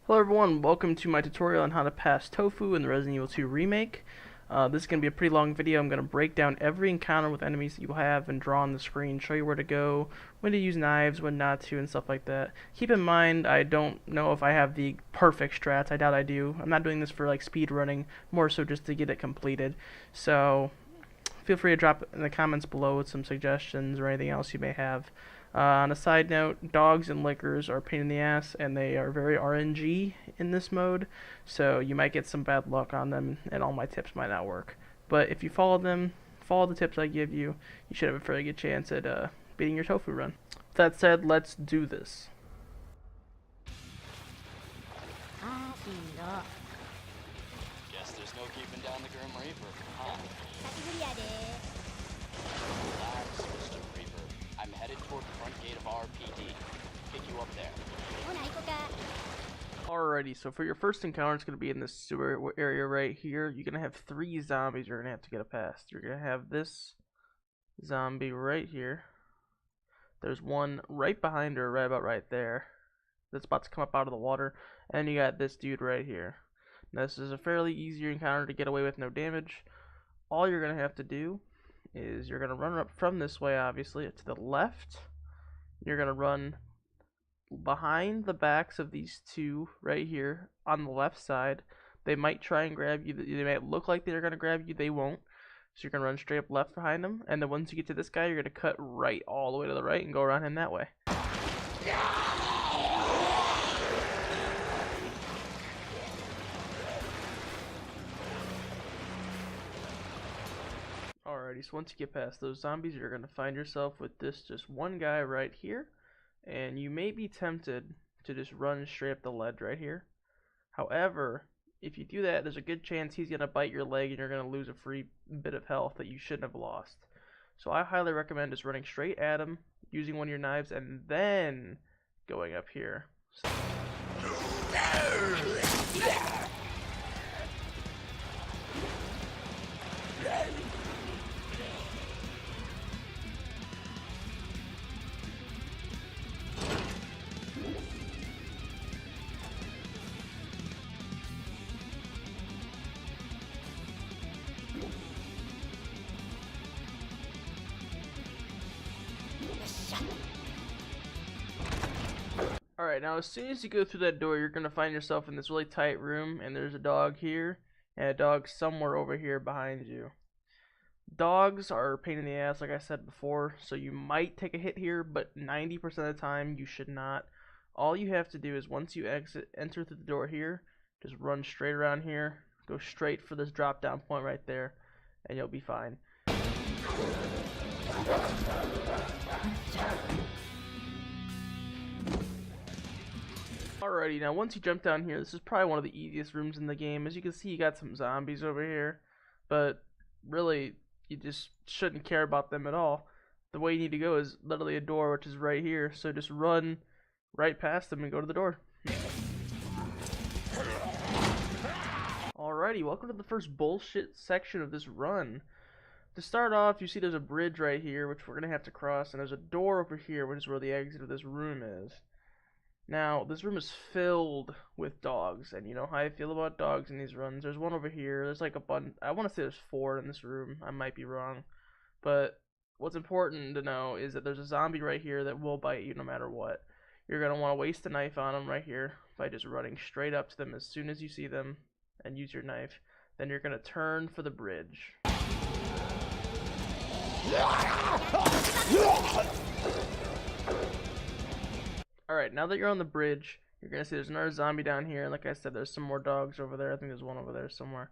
Hello everyone, welcome to my tutorial on how to pass Tofu in the Resident Evil 2 Remake. This is going to be a pretty long video. I'm going to break down every encounter with enemies that you have and draw on the screen, show you where to go, when to use knives, when not to, and stuff like that. Keep in mind, I don't know if I have the perfect strats. I doubt I do. I'm not doing this for like speed running, more so just to get it completed. So feel free to drop in the comments below with some suggestions or anything else you may have. On a side note, dogs and lickers are a pain in the ass, and they are very RNG in this mode, so you might get some bad luck on them, and all my tips might not work. But if you follow them, follow the tips I give you, you should have a fairly good chance at beating your Tofu run. With that said, let's do this. Guess there's no keeping down the Grim Reaper, huh? Relax, Mr. Reaper. I'm headed toward the front gate of RPD. Pick you up there. Alrighty, so for your first encounter, it's going to be in this sewer area right here. You're going to have 3 zombies you're going to have to get past. You're going to have this zombie right here. There's one right behind her, right about right there, that's about to come up out of the water. And you got this dude right here. Now, this is a fairly easy encounter to get away with no damage. All you're going to have to do is you're going to run up from this way, obviously, to the left. You're going to run behind the backs of these two right here on the left side. They might try and grab you. They might look like they're going to grab you. They won't. So you're going to run straight up left behind them. And then once you get to this guy, you're going to cut right all the way to the right and go around him that way. Alrighty, so once you get past those zombies, you're going to find yourself with this just one guy right here. And you may be tempted to just run straight up the ledge right here. However, if you do that, there's a good chance he's going to bite your leg and you're going to lose a free bit of health that you shouldn't have lost. So I highly recommend just running straight at him, using one of your knives, and then going up here. Alright, now as soon as you go through that door, you're going to find yourself in this really tight room, and there's a dog here, and a dog somewhere over here behind you. Dogs are a pain in the ass, like I said before, so you might take a hit here, but 90% of the time, you should not. All you have to do is once you enter through the door here, just run straight around here, go straight for this drop down point right there, and you'll be fine. Alrighty, now once you jump down here, this is probably one of the easiest rooms in the game. As you can see, you got some zombies over here, but really, you just shouldn't care about them at all. The way you need to go is literally a door, which is right here, so just run right past them and go to the door. Alrighty, welcome to the first bullshit section of this run. To start off, you see there's a bridge right here, which we're going to have to cross, and there's a door over here, which is where the exit of this room is. Now, this room is filled with dogs, and you know how I feel about dogs in these runs. There's one over here, there's like a bunch, I want to say there's 4 in this room, I might be wrong. But what's important to know is that there's a zombie right here that will bite you no matter what. You're going to want to waste a knife on them right here by just running straight up to them as soon as you see them and use your knife. Then you're going to turn for the bridge. Alright, now that you're on the bridge, you're going to see there's another zombie down here. Like I said, there's some more dogs over there. I think there's one over there somewhere.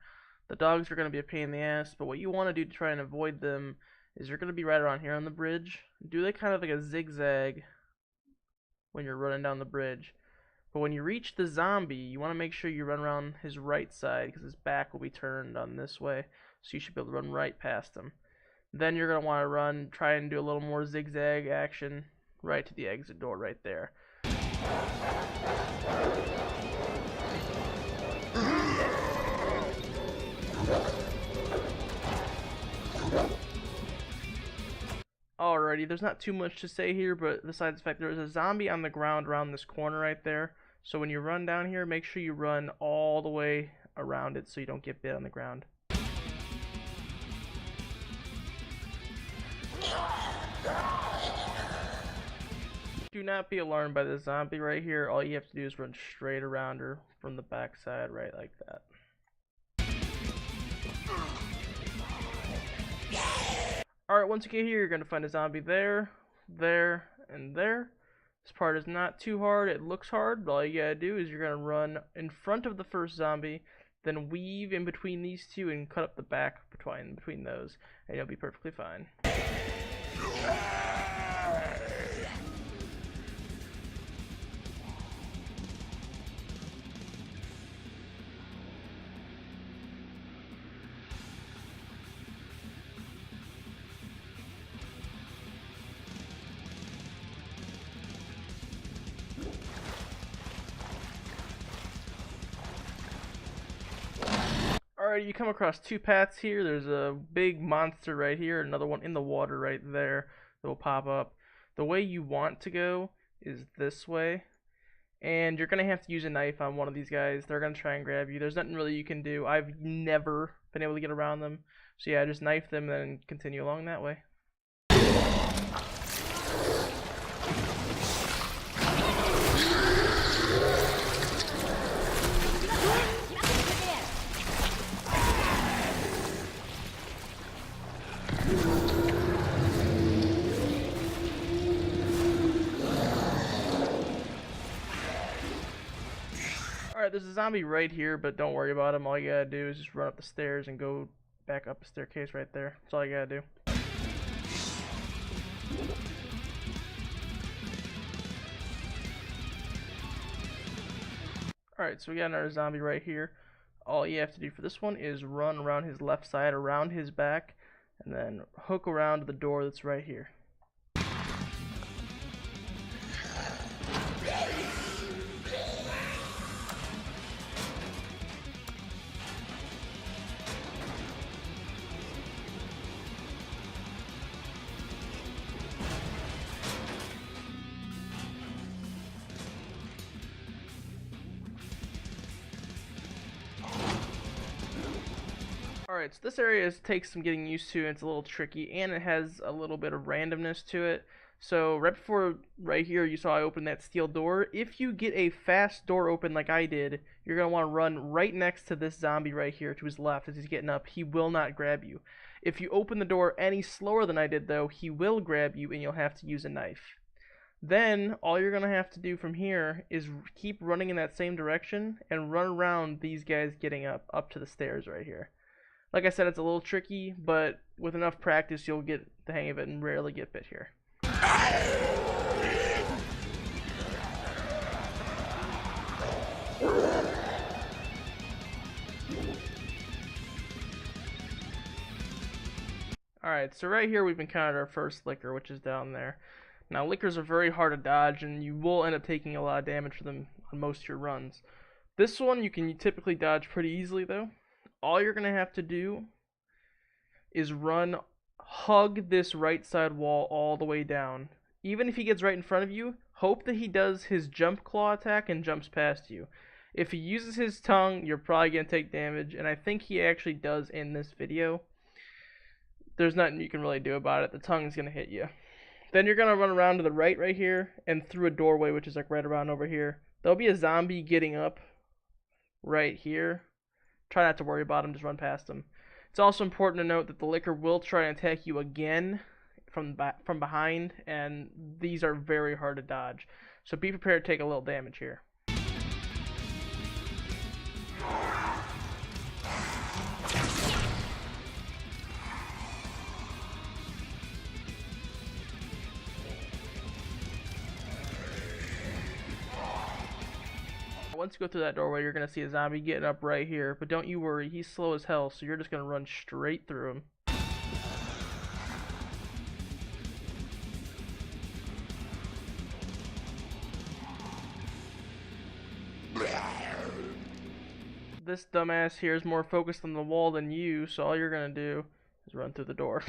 The dogs are going to be a pain in the ass, but what you want to do to try and avoid them is you're going to be right around here on the bridge. Do they kind of like a zigzag when you're running down the bridge. But when you reach the zombie, you want to make sure you run around his right side because his back will be turned on this way. So you should be able to run right past him. Then you're going to want to try and do a little more zigzag action right to the exit door right there. Alrighty, there's not too much to say here, but besides the fact there is a zombie on the ground around this corner right there, So when you run down here, make sure you run all the way around it so you don't get bit on the ground. Do not be alarmed by the zombie right here. All you have to do is run straight around her from the back side, right like that. Alright, once you get here, you're going to find a zombie there, there, and there. This part is not too hard. It looks hard, but all you gotta do is you're going to run in front of the first zombie, then weave in between these two and cut up the back between those, and you'll be perfectly fine. Alright, you come across two paths here. There's a big monster right here, another one in the water right there that will pop up. The way you want to go is this way, and you're going to have to use a knife on one of these guys. They're going to try and grab you. There's nothing really you can do. I've never been able to get around them. So yeah, just knife them and then continue along that way. Alright, there's a zombie right here, but don't worry about him. All you gotta do is just run up the stairs and go back up the staircase right there. That's all you gotta do. Alright, so we got another zombie right here. All you have to do for this one is run around his left side, around his back, and then hook around the door that's right here. Alright, so this area takes some getting used to, and it's a little tricky, and it has a little bit of randomness to it. So right before, right here, you saw I opened that steel door. If you get a fast door open like I did, you're going to want to run right next to this zombie right here to his left as he's getting up. He will not grab you. If you open the door any slower than I did, though, he will grab you, and you'll have to use a knife. Then, all you're going to have to do from here is keep running in that same direction and run around these guys getting up to the stairs right here. Like I said, it's a little tricky, but with enough practice, you'll get the hang of it and rarely get bit here. Alright, so right here we've encountered our first licker, which is down there. Now, lickers are very hard to dodge, and you will end up taking a lot of damage for them on most of your runs. This one you can typically dodge pretty easily, though. All you're going to have to do is hug this right side wall all the way down. Even if he gets right in front of you, hope that he does his jump claw attack and jumps past you. If he uses his tongue, you're probably going to take damage, and I think he actually does in this video. There's nothing you can really do about it. The tongue's going to hit you. Then you're going to run around to the right here, and through a doorway, which is like right around over here. There'll be a zombie getting up right here. Try not to worry about him, just run past him. It's also important to note that the licker will try and attack you again from behind, and these are very hard to dodge. So be prepared to take a little damage here. Once you go through that doorway, you're going to see a zombie getting up right here. But don't you worry, he's slow as hell, so you're just going to run straight through him. This dumbass here is more focused on the wall than you, so all you're going to do is run through the door.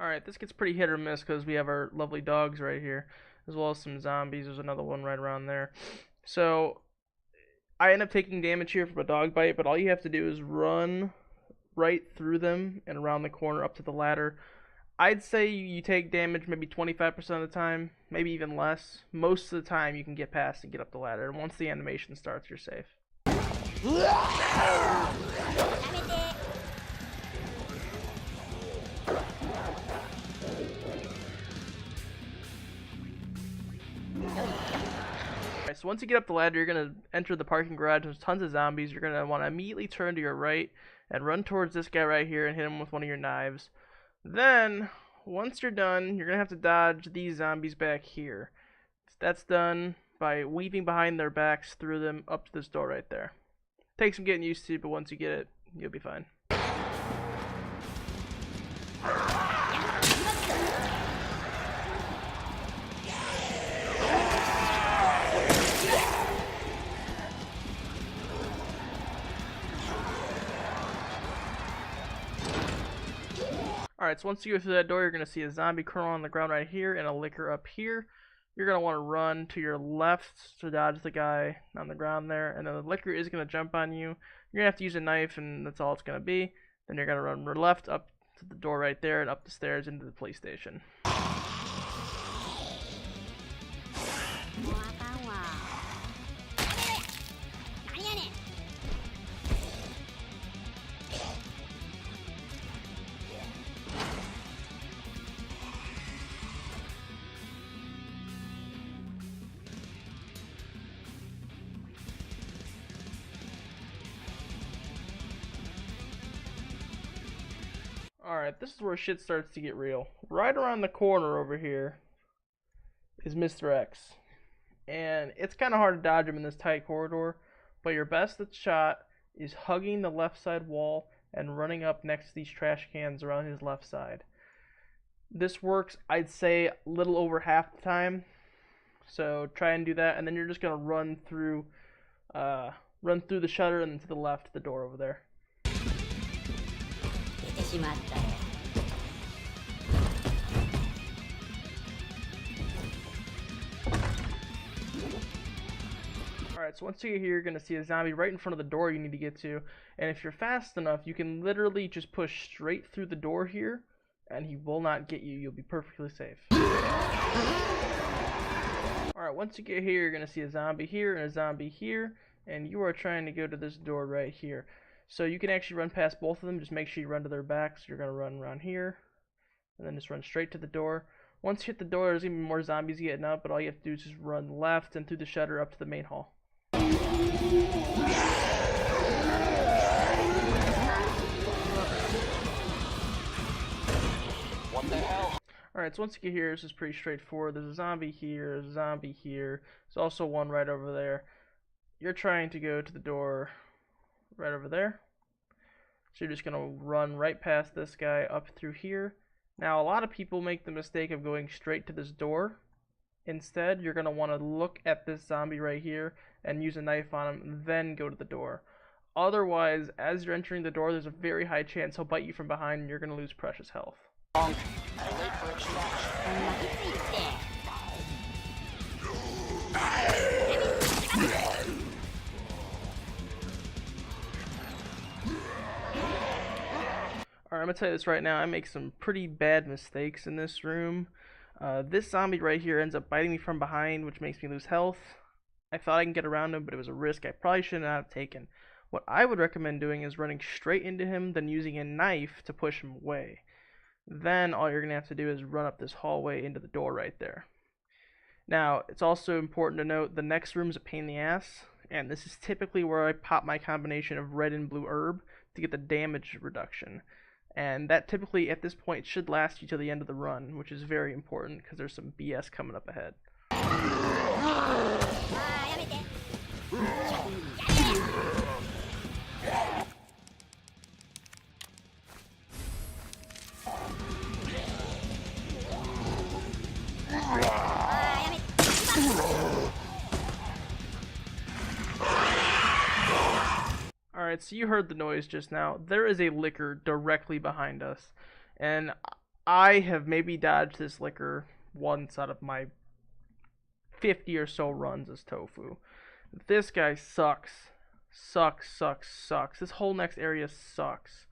Alright, this gets pretty hit or miss because we have our lovely dogs right here, as well as some zombies. There's another one right around there. So, I end up taking damage here from a dog bite, but all you have to do is run right through them and around the corner up to the ladder. I'd say you take damage maybe 25% of the time, maybe even less. Most of the time you can get past and get up the ladder, and once the animation starts, you're safe. Alright, so once you get up the ladder, you're going to enter the parking garage. There's tons of zombies. You're going to want to immediately turn to your right and run towards this guy right here and hit him with one of your knives. Then, once you're done, you're going to have to dodge these zombies back here. That's done by weaving behind their backs through them up to this door right there. Takes some getting used to, but once you get it, you'll be fine. Alright, so once you go through that door, you're going to see a zombie crawl on the ground right here and a licker up here. You're going to want to run to your left to dodge the guy on the ground there, and then the licker is going to jump on you. You're going to have to use a knife, and that's all it's going to be. Then you're going to run left up to the door right there and up the stairs into the police station. Alright, this is where shit starts to get real. Right around the corner over here is Mr. X. And it's kind of hard to dodge him in this tight corridor, but your best shot is hugging the left side wall and running up next to these trash cans around his left side. This works, I'd say, a little over half the time. So try and do that, and then you're just going to run through the shutter and then to the left, the door over there. Alright, so once you get here, you're going to see a zombie right in front of the door you need to get to. And if you're fast enough, you can literally just push straight through the door here, and he will not get you. You'll be perfectly safe. Alright, once you get here, you're going to see a zombie here and a zombie here, and you are trying to go to this door right here. So you can actually run past both of them. Just make sure you run to their backs. You're going to run around here, and then just run straight to the door. Once you hit the door, there's even more zombies getting up, but all you have to do is just run left and through the shutter up to the main hall. What the hell? Alright, so once you get here, this is pretty straightforward. There's a zombie here, a zombie here. There's also one right over there. You're trying to go to the door right over there. So you're just going to run right past this guy up through here. Now, a lot of people make the mistake of going straight to this door. Instead, you're going to want to look at this zombie right here and use a knife on him, then go to the door. Otherwise, as you're entering the door, there's a very high chance he'll bite you from behind and you're going to lose precious health. Alright, I'm going to tell you this right now, I make some pretty bad mistakes in this room. This zombie right here ends up biting me from behind, which makes me lose health. I thought I can get around him, but it was a risk I probably should not have taken. What I would recommend doing is running straight into him, then using a knife to push him away. Then all you're going to have to do is run up this hallway into the door right there. Now, it's also important to note the next room is a pain in the ass, and this is typically where I pop my combination of red and blue herb to get the damage reduction. And that typically, at this point, should last you till the end of the run, which is very important because there's some BS coming up ahead. Alright, so you heard the noise just now. There is a licker directly behind us. And I have maybe dodged this liquor once out of my 50 or so runs as Tofu. This guy sucks. Sucks. This whole next area sucks.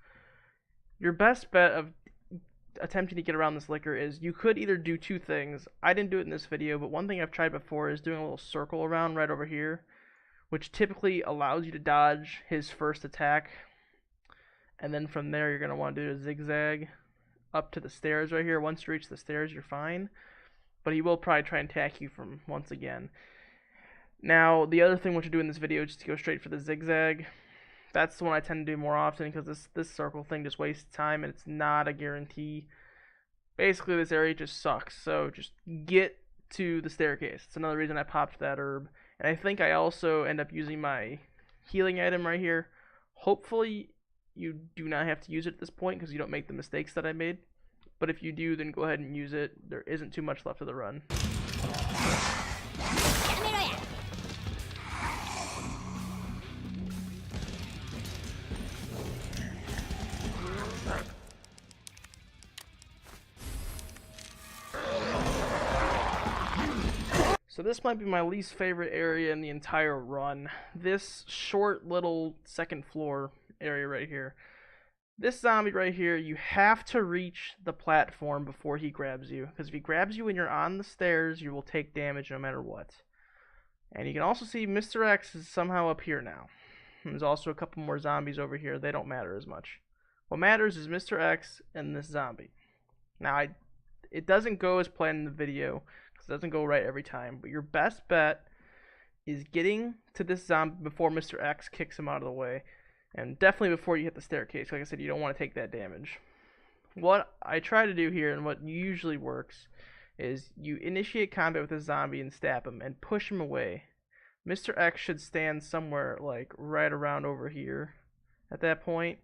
Your best bet of attempting to get around this liquor is you could either do two things. I didn't do it in this video, but one thing I've tried before is doing a little circle around right over here, which typically allows you to dodge his first attack. And then from there, you're going to want to do a zigzag up to the stairs right here. Once you reach the stairs, you're fine. But he will probably try and attack you from once again. Now, the other thing what you do in this video is just to go straight for the zigzag. That's the one I tend to do more often because this circle thing just wastes time and it's not a guarantee. Basically, this area just sucks. So just get to the staircase. It's another reason I popped that herb. And I think I also end up using my healing item right here. Hopefully, you do not have to use it at this point because you don't make the mistakes that I made. But if you do, then go ahead and use it. There isn't too much left of the run. So this might be my least favorite area in the entire run. This short little second floor area right here. This zombie right here, you have to reach the platform before he grabs you. Because if he grabs you when you're on the stairs, you will take damage no matter what. And you can also see Mr. X is somehow up here now. There's also a couple more zombies over here. They don't matter as much. What matters is Mr. X and this zombie. Now, it doesn't go as planned in the video. Because it doesn't go right every time. But your best bet is getting to this zombie before Mr. X kicks him out of the way. And definitely before you hit the staircase. Like I said, you don't want to take that damage. What I try to do here, and what usually works, is you initiate combat with a zombie and stab him, and push him away. Mr. X should stand somewhere, like, right around over here at that point.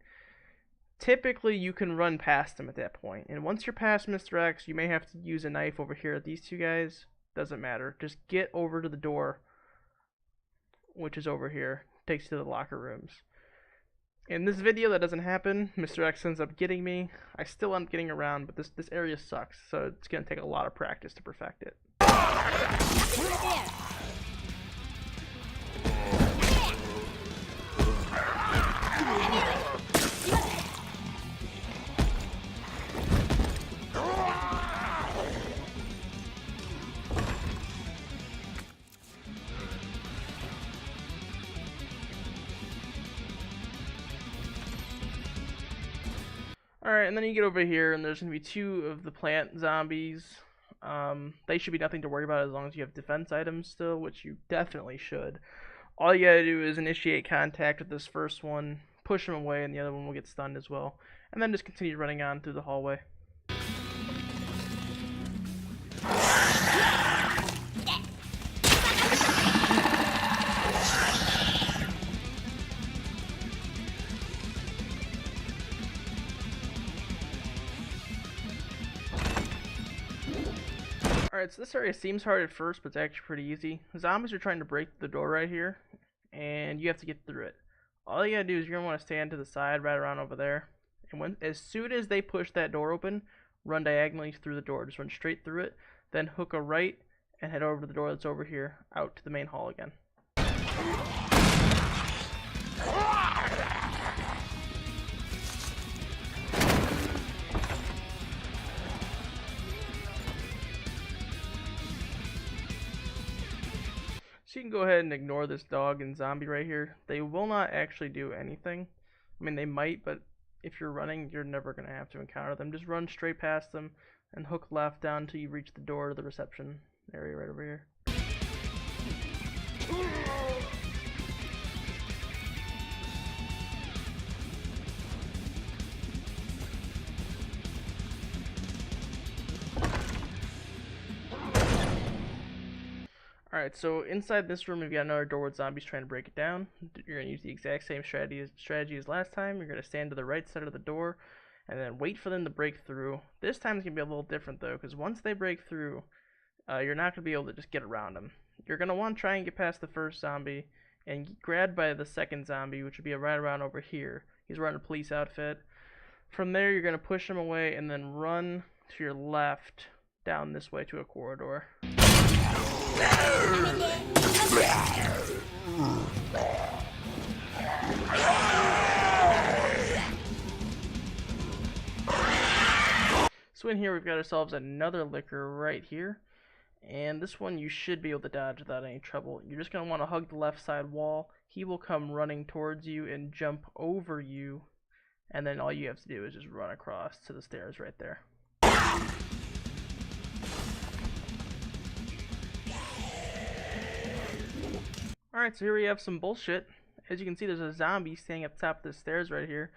Typically, you can run past him at that point. And once you're past Mr. X, you may have to use a knife over here at these two guys. Doesn't matter. Just get over to the door, which is over here. Takes you to the locker rooms. In this video, that doesn't happen. Mr. X ends up getting me. I still end up getting around, but this area sucks, so it's going to take a lot of practice to perfect it. Alright, and then you get over here, and there's going to be two of the plant zombies. They should be nothing to worry about as long as you have defense items still, which you definitely should. All you gotta do is initiate contact with this first one, push him away, and the other one will get stunned as well. And then just continue running on through the hallway. Alright, so this area seems hard at first, but it's actually pretty easy. The zombies are trying to break the door right here, and you have to get through it. All you gotta do is you're gonna want to stand to the side right around over there. And as soon as they push that door open, run diagonally through the door. Just run straight through it, then hook a right and head over to the door that's over here, out to the main hall again. So you can go ahead and ignore this dog and zombie right here. They will not actually do anything. I mean, they might, but if you're running, you're never going to have to encounter them. Just run straight past them and hook left down until you reach the door to the reception area right over here. Alright, so inside this room, we've got another door with zombies trying to break it down. You're going to use the exact same strategy as last time. You're going to stand to the right side of the door and then wait for them to break through. This time is going to be a little different, though, because once they break through, you're not going to be able to just get around them. You're going to want to try and get past the first zombie and get grabbed by the second zombie, which would be right around over here. He's wearing a police outfit. From there, you're going to push him away and then run to your left down this way to a corridor. So in here we've got ourselves another licker right here, and this one you should be able to dodge without any trouble. You're just going to want to hug the left side wall. He will come running towards you and jump over you, and then all you have to do is just run across to the stairs right there. Alright, so here we have some bullshit. As you can see, there's a zombie standing at the top of the stairs right here,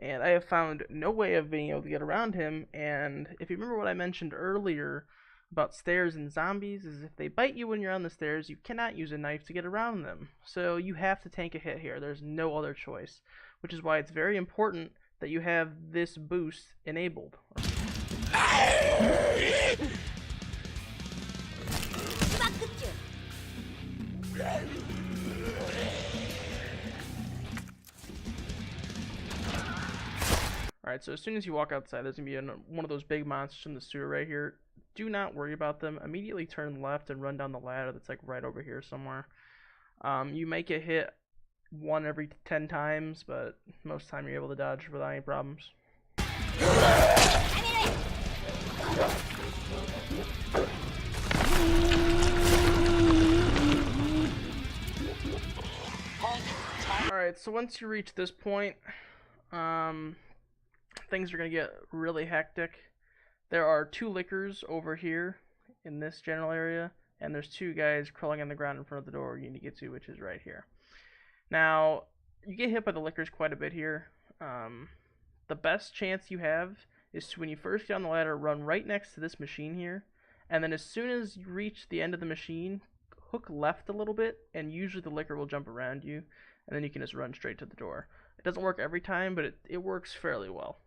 and I have found no way of being able to get around him. And if you remember what I mentioned earlier about stairs and zombies, is if they bite you when you're on the stairs, you cannot use a knife to get around them. So you have to tank a hit here. There's no other choice, which is why it's very important that you have this boost enabled. Alright, so as soon as you walk outside, there's going to be one of those big monsters in the sewer right here. Do not worry about them. Immediately turn left and run down the ladder that's like right over here somewhere. You may get hit 1 every 10 times, but most of the time you're able to dodge without any problems. Alright, so once you reach this point, things are going to get really hectic. There are 2 lickers over here in this general area, and there's 2 guys crawling on the ground in front of the door you need to get to, which is right here. Now, you get hit by the lickers quite a bit here. The best chance you have is to, when you first get on the ladder, run right next to this machine here, and then as soon as you reach the end of the machine, hook left a little bit, and usually the licker will jump around you, and then you can just run straight to the door. It doesn't work every time, but it works fairly well.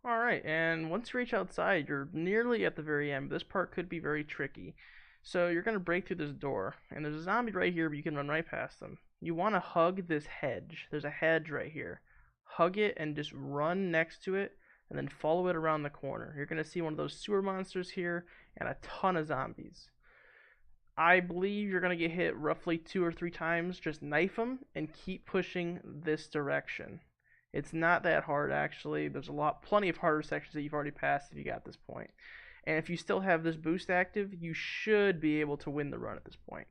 Alright, and once you reach outside, you're nearly at the very end. This part could be very tricky. So you're going to break through this door, and there's a zombie right here, but you can run right past them. You want to hug this hedge. There's a hedge right here. Hug it and just run next to it, and then follow it around the corner. You're going to see one of those sewer monsters here, and a ton of zombies. I believe you're going to get hit roughly 2 or 3 times. Just knife them, and keep pushing this direction. It's not that hard, actually. There's plenty of harder sections that you've already passed if you got this point. And if you still have this boost active, you should be able to win the run at this point.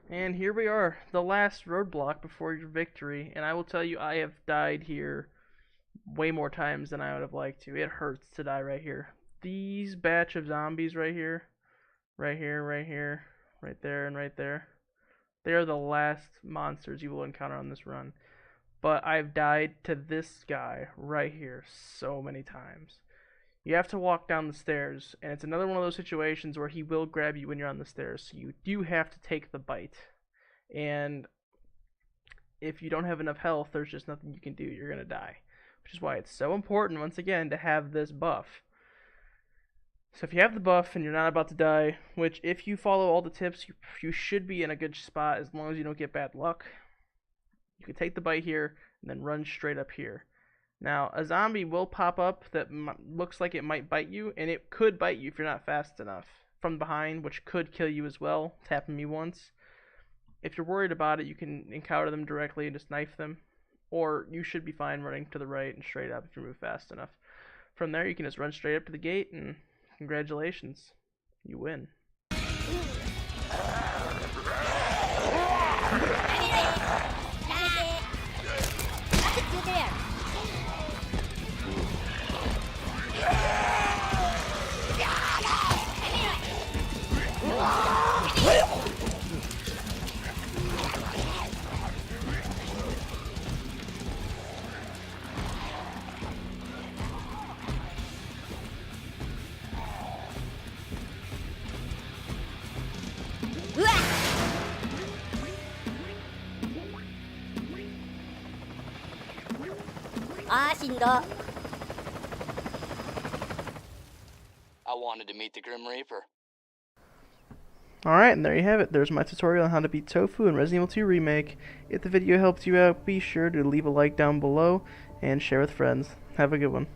And here we are, the last roadblock before your victory, and I will tell you, I have died here way more times than I would have liked to. It hurts to die right here. These batch of zombies right here, right here, right here, right there, and right there, they are the last monsters you will encounter on this run. But I've died to this guy right here so many times. You have to walk down the stairs, and it's another one of those situations where he will grab you when you're on the stairs, so you do have to take the bite. And if you don't have enough health, there's just nothing you can do. You're going to die, which is why it's so important, once again, to have this buff. So if you have the buff and you're not about to die, which if you follow all the tips, you should be in a good spot as long as you don't get bad luck, you can take the bite here and then run straight up here. Now, a zombie will pop up that looks like it might bite you, and it could bite you if you're not fast enough from behind, which could kill you as well. It's happened to me once. If you're worried about it, you can encounter them directly and just knife them, or you should be fine running to the right and straight up if you move fast enough. From there, you can just run straight up to the gate, and congratulations, you win. あーしんど。 I wanted to meet the Grim Reaper. Alright, and there you have it. There's my tutorial on how to beat Tofu in Resident Evil 2 Remake. If the video helped you out, be sure to leave a like down below and share with friends. Have a good one.